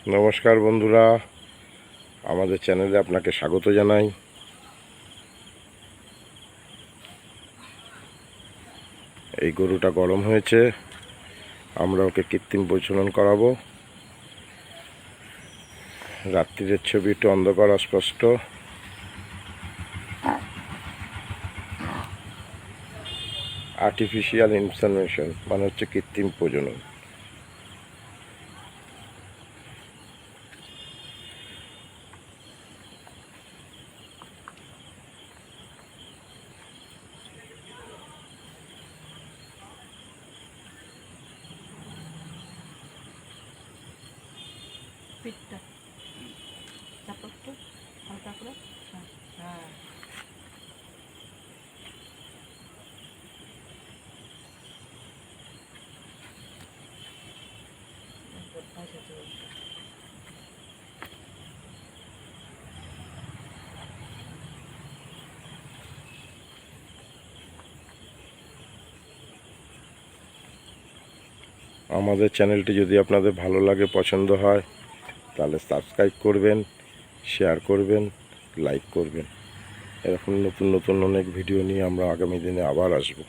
নমস্কার বন্ধুরা, আমাদের চ্যানেলে আপনাকে স্বাগত জানাই। এই গরুটা গরম হয়েছে, আমরা ওকে কৃত্রিম প্রজনন করাবো। রাত্রির ছবি একটু অন্ধকার অস্পষ্ট। আর্টিফিশিয়াল ইনসেমিনেশন মানে হচ্ছে কৃত্রিম প্রজনন। পিঠটা চাপড় তো হালকা করে। হ্যাঁ, আমাদের চ্যানেলটি যদি আপনাদের ভালো লাগে, পছন্দ হয়, তাহলে সাবস্ক্রাইব করবেন, শেয়ার করবেন, লাইক করবেন। এরকম নতুন নতুন অনেক ভিডিও নিয়ে আমরা আগামী দিনে আবার আসবো।